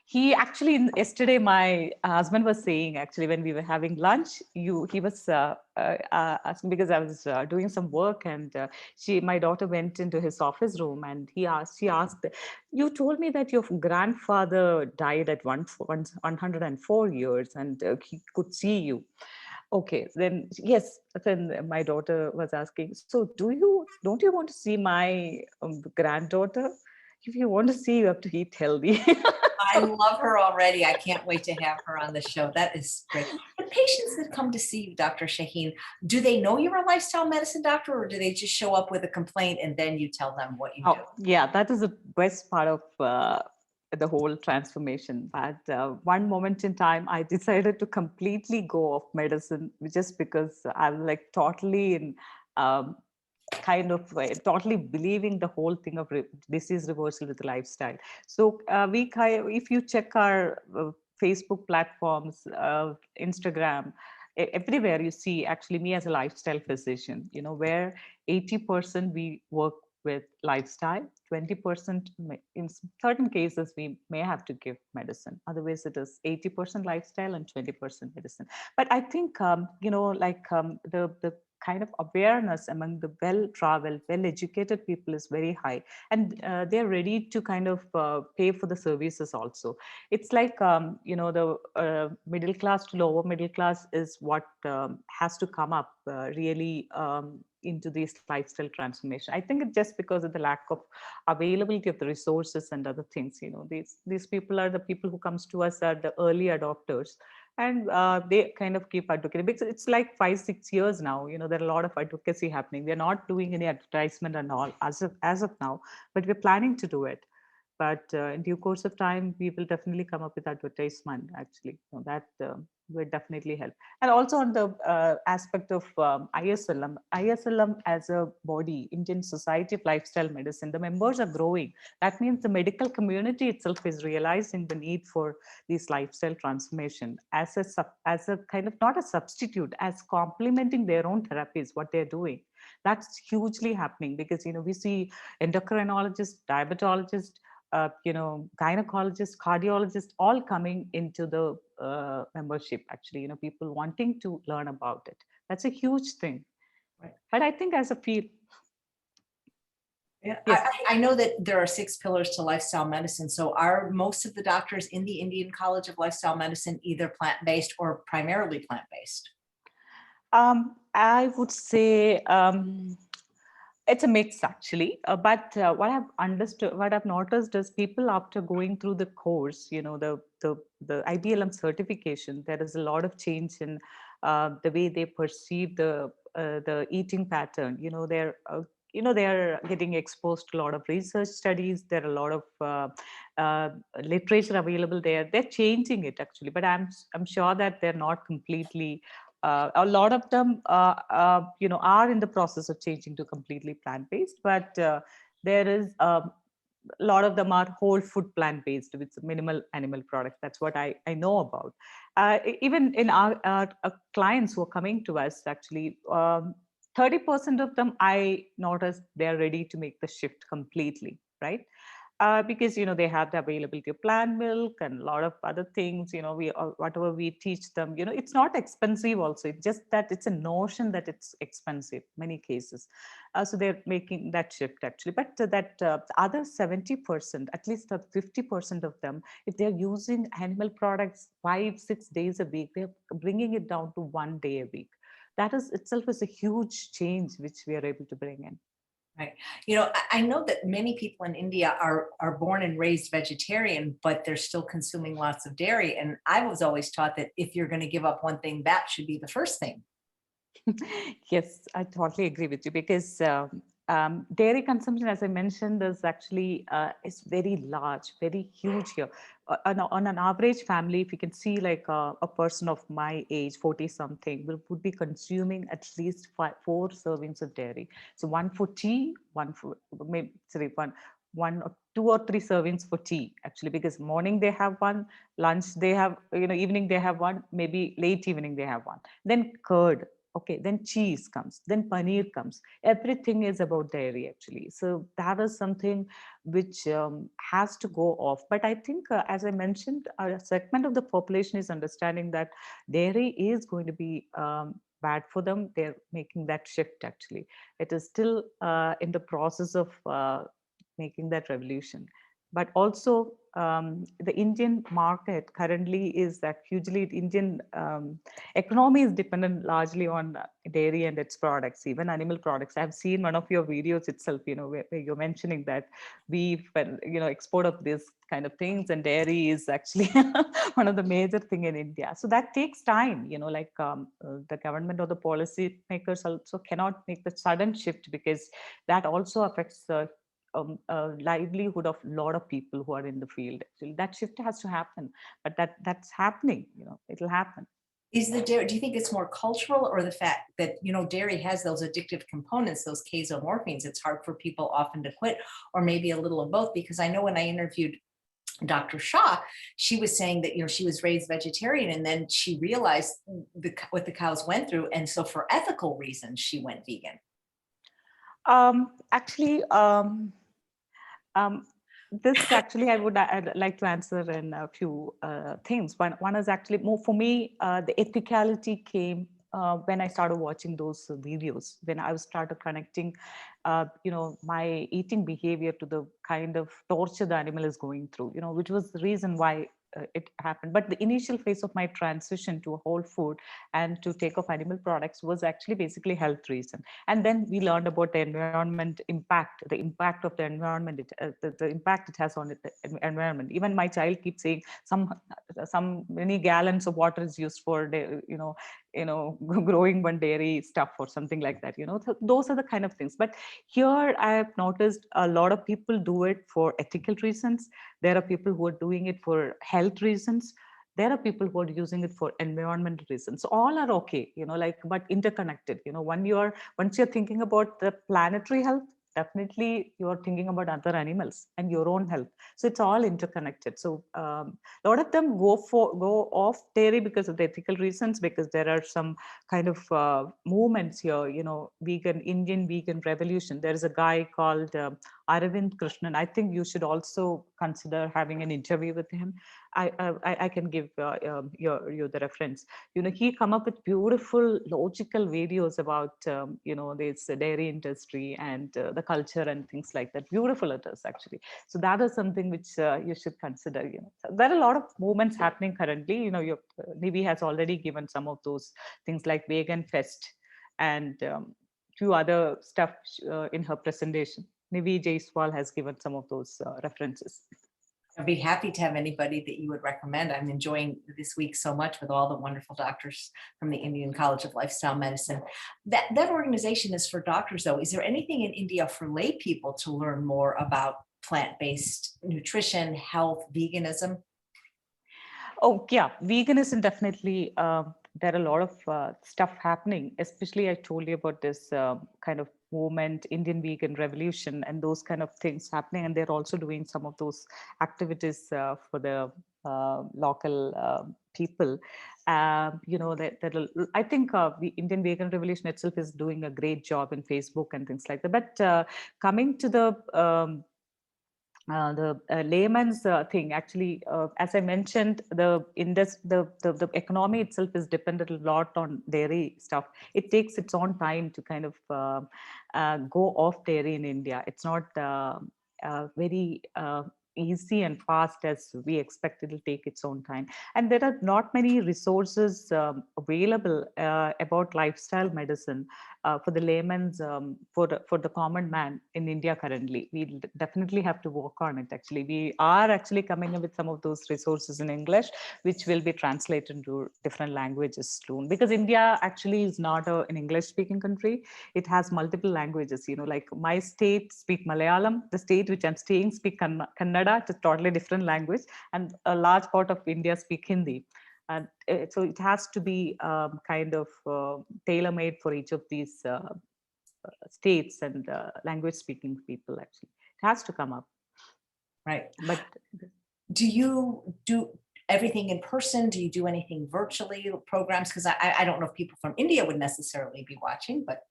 He actually, yesterday, my husband was saying, actually, when we were having lunch, he was asking, because I was doing some work, and my daughter went into his office room, and she asked, you told me that your grandfather died at 104 years, and he could see you. Okay, then yes, then my daughter was asking, so don't you want to see my granddaughter? If you want to see, you have to eat healthy. I love her already. I can't wait to have her on the show. That is great. The patients that come to see you, Dr. Shahin, do they know you're a lifestyle medicine doctor, or do they just show up with a complaint and then you tell them what you do? Yeah, that is the best part of the whole transformation. But one moment in time, I decided to completely go off medicine just because I'm like totally in kind of totally believing the whole thing of disease reversal with lifestyle. So if you check our Facebook platforms, Instagram, everywhere you see actually me as a lifestyle physician, where 80% we work with lifestyle, 20% in certain cases we may have to give medicine. Otherwise it is 80% lifestyle and 20% medicine. But I think the kind of awareness among the well-traveled, well-educated people is very high, and they're ready to kind of pay for the services also. It's like the middle class to lower middle class is what has to come up really into this lifestyle transformation. I think it's just because of the lack of availability of the resources and other things. These people are the people who comes to us are the early adopters, and they kind of keep advocating, because it's like 5-6 years now. There are a lot of advocacy happening. We're not doing any advertisement and all as of now, but we're planning to do it. But in due course of time, we will definitely come up with advertisement, actually. That will definitely help. And also on the aspect of ISLM as a body, Indian Society of Lifestyle Medicine, the members are growing. That means the medical community itself is realizing the need for this lifestyle transformation as a kind of, not a substitute, as complementing their own therapies, what they're doing. That's hugely happening because, we see endocrinologists, diabetologists, gynecologists, cardiologists, all coming into the membership, actually, people wanting to learn about it. That's a huge thing. Right. But I think as a field, yeah, yes. I know that there are 6 pillars to lifestyle medicine. So are most of the doctors in the Indian College of Lifestyle Medicine either plant-based or primarily plant-based? I would say it's a mix, actually. But what I've noticed is people, after going through the course, the IBLM certification, there is a lot of change in the way they perceive the eating pattern. They're getting exposed to a lot of research studies. There are a lot of literature available there. They're changing it, actually, but I'm sure that they're not completely. A lot of them, are in the process of changing to completely plant-based, but there is a lot of them are whole food plant-based with minimal animal products. That's what I know about. Even in our clients who are coming to us, actually, 30% of them, I noticed they're ready to make the shift completely, right? because they have the availability of plant milk and a lot of other things. We whatever we teach them, it's not expensive. Also, it's just that it's a notion that it's expensive. Many cases, so they're making that shift actually. But that other 70%, at least 50% of them, if they're using animal products 5-6 days a week, they're bringing it down to 1 day a week. That is itself is a huge change which we are able to bring in. Right. I know that many people in India are born and raised vegetarian, but they're still consuming lots of dairy. And I was always taught that if you're going to give up one thing, that should be the first thing. Yes, I totally agree with you because dairy consumption, as I mentioned, is very large, very huge here. On an average family, if you can see like a person of my age, 40 something, would be consuming at least 4 servings of dairy. So one for tea, one for maybe sorry, one or 2 or 3 servings for tea actually, because morning they have one, lunch they have, evening they have one, maybe late evening they have one. Then curd. Okay, then cheese comes, then paneer comes. Everything is about dairy actually. So that is something which has to go off. But I think, as I mentioned, a segment of the population is understanding that dairy is going to be bad for them. They're making that shift actually. It is still in the process of making that revolution. But also, the Indian market currently is that hugely Indian economy is dependent largely on dairy and its products, even animal products. I've seen one of your videos itself, where you're mentioning that beef and export of this kind of things, and dairy is actually one of the major thing in India. So that takes time, like the government or the policy makers also cannot make the sudden shift, because that also affects the livelihood of a lot of people who are in the field. Actually, that shift has to happen, but that's happening. It'll happen. Is the dairy, do you think it's more cultural, or the fact that, dairy has those addictive components, those casomorphines, it's hard for people often to quit, or maybe a little of both? Because I know when I interviewed Dr. Shah, she was saying that, she was raised vegetarian and then she realized what the cows went through. And so for ethical reasons, she went vegan. Actually, this actually I'd like to answer in a few things. One is actually more for me. The ethicality came when I started watching those videos. When I started connecting, my eating behavior to the kind of torture the animal is going through. Which was the reason why it happened. But the initial phase of my transition to a whole food and to take off animal products was actually basically health reason. And then we learned about the environment impact, the impact of the environment, the impact it has on the environment. Even my child keeps saying some many gallons of water is used for growing one dairy stuff or something like that. So those are the kind of things. But here I have noticed a lot of people do it for ethical reasons. There are people who are doing it for health reasons. There are people who are using it for environmental reasons. So all are okay, but interconnected. Once you're thinking about the planetary health, definitely you're thinking about other animals and your own health. So it's all interconnected. So a lot of them go off dairy because of the ethical reasons, because there are some kind of movements here, Indian vegan revolution. There is a guy called Arvind Krishnan. I think you should also consider having an interview with him. I can give you the reference. He come up with beautiful logical videos about this dairy industry and the culture and things like that. Beautiful it is actually. So that is something which you should consider. So there are a lot of movements happening currently. Nivi has already given some of those things like Vegan Fest and few other stuff in her presentation. Nivi Jaiswal has given some of those references. I'd be happy to have anybody that you would recommend. I'm enjoying this week so much with all the wonderful doctors from the Indian College of Lifestyle Medicine. That organization is for doctors, though. Is there anything in India for lay people to learn more about plant-based nutrition, health, veganism? Oh, yeah, veganism definitely. There are a lot of stuff happening, especially I told you about this kind of movement, Indian vegan revolution, and those kind of things happening. And they're also doing some of those activities for the local people. I think the Indian vegan revolution itself is doing a great job in Facebook and things like that. But coming to the the layman's thing actually, as I mentioned, the economy itself is dependent a lot on dairy stuff. It takes its own time to kind of go off dairy in India. It's not very easy and fast as we expect. It'll take its own time, and there are not many resources available about lifestyle medicine for the layman's, for the common man in India currently. We definitely have to work on it. Actually, we are actually coming up with some of those resources in English, which will be translated into different languages soon. Because India actually is not an English-speaking country. It has multiple languages. You know, like my state speak Malayalam, the state which I'm staying speak Kannada. It's a totally different language, and a large part of India speak Hindi. And so it has to be kind of tailor-made for each of these states and language speaking people. Actually, it has to come up. Right. But Do you do everything in person? Do you do anything virtually, programs? Because I don't know if people from India would necessarily be watching, but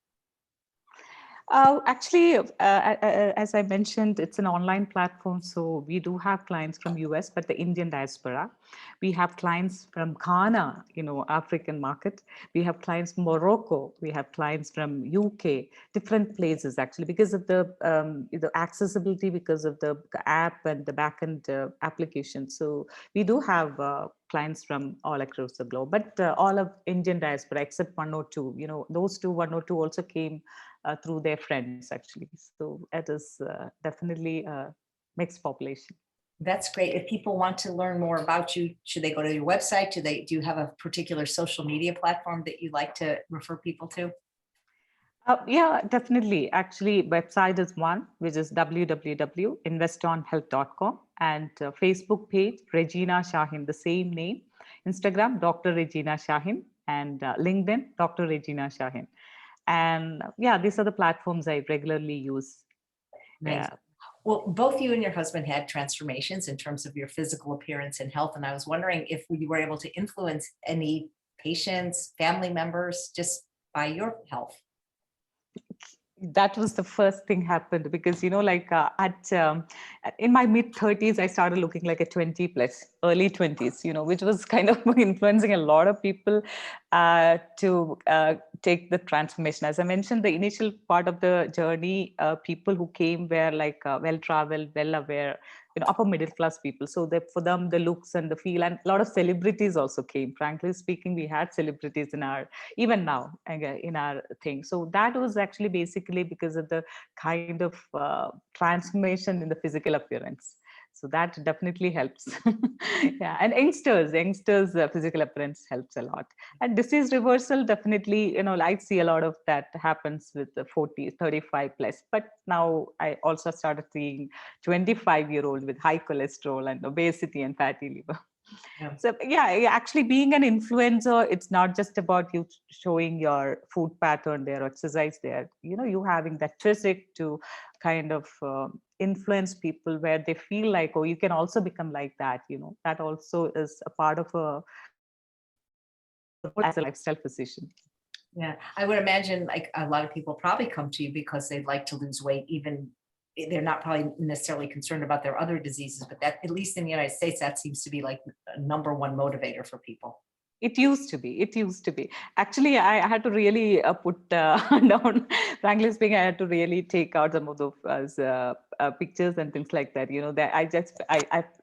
actually, as I mentioned, it's an online platform. So we do have clients from US, but the Indian diaspora. We have clients from Ghana, you know, African market. We have clients from Morocco. We have clients from UK, different places actually, because of the accessibility, because of the app and the backend application. So we do have clients from all across the globe, but all of Indian diaspora except one or two. You know, those two, one or two also came through their friends actually. So it is definitely a mixed population. that's great. If people want to learn more about you, should they go to your website? Do you have a particular social media platform that you like to refer people to? Yeah, definitely. Actually, website is one, which is www.investonhealth.com, and Facebook page, Rajeena Shahin, the same name. Instagram, Dr. Rajeena Shahin, and LinkedIn, Dr. Rajeena Shahin. And yeah, these are the platforms I regularly use. Nice. Yeah. Well, both you and your husband had transformations in terms of your physical appearance and health. And I was wondering if you were able to influence any patients, family members, just by your health. That was the first thing happened because, you know, like in my mid 30s, I started looking like a 20 plus, early 20s, you know, which was kind of influencing a lot of people to take the transformation. As I mentioned, the initial part of the journey, people who came were like well traveled, well aware, you know, upper middle class people. So that for them, the looks and the feel, and a lot of celebrities also came. Frankly speaking, we had celebrities in our, even now, in our thing. So that was actually basically because of the kind of transformation in the physical appearance. So that definitely helps. Yeah, and youngsters physical appearance helps a lot. And disease reversal, definitely, you know, I see a lot of that happens with the 40 35 plus, but now I also started seeing 25-year-old with high cholesterol and obesity and fatty liver. Yeah. So yeah, actually being an influencer, it's not just about you showing your food pattern there, or exercise there. You know, you having that physique to kind of influence people where they feel like, oh, you can also become like that. You know, that also is a part of a your role as a lifestyle physician. Yeah, I would imagine like a lot of people probably come to you because they'd like to lose weight, even they're not probably necessarily concerned about their other diseases, but that, at least in the United States, that seems to be like a number one motivator for people. It used to be. It used to be. Actually, I had to really put down. Frankly speaking, I had to really take out some of those pictures and things like that. You know, that I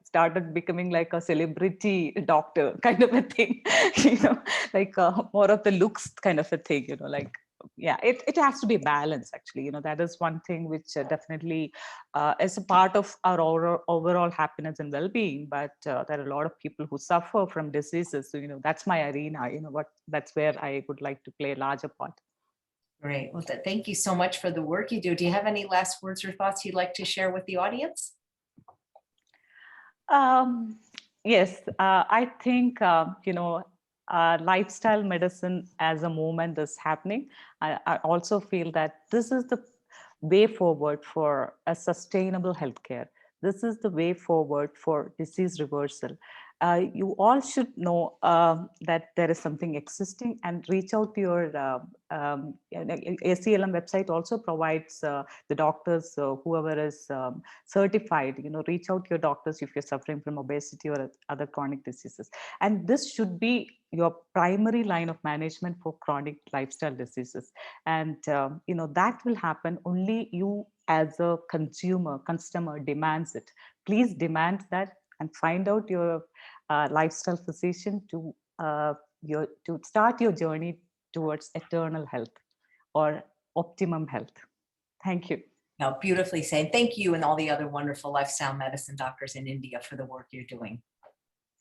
started becoming like a celebrity doctor kind of a thing. You know, like more of the looks kind of a thing. You know, like yeah, it has to be balanced. Actually, you know, that is one thing which definitely is a part of our overall happiness and well-being. But there are a lot of people who suffer from diseases. So, you know, that's my arena. You know, that's where I would like to play a larger part. Great. Well, thank you so much for the work you do. Do you have any last words or thoughts you'd like to share with the audience? Um, yes, I think, you know, lifestyle medicine as a movement is happening. I also feel that this is the way forward for a sustainable healthcare. This is the way forward for disease reversal. You all should know that there is something existing, and reach out to your ACLM website also provides the doctors, whoever is certified, reach out to your doctors if you're suffering from obesity or other chronic diseases. And this should be your primary line of management for chronic lifestyle diseases. And that will happen only you as a customer demands it. Please demand that and find out your lifestyle physician to start your journey towards eternal health or optimum health. Thank you. Now, beautifully said. Thank you and all the other wonderful lifestyle medicine doctors in India for the work you're doing.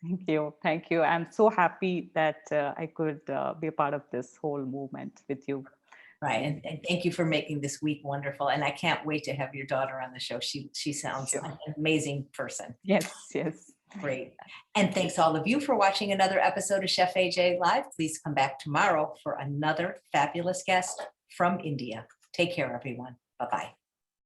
Thank you. Thank you. I'm so happy that I could be a part of this whole movement with you. Right. And thank you for making this week wonderful. And I can't wait to have your daughter on the show. She sounds Sure. like an amazing person. Yes. Great. And thanks all of you for watching another episode of Chef AJ Live. Please come back tomorrow for another fabulous guest from India. Take care, everyone. Bye-bye.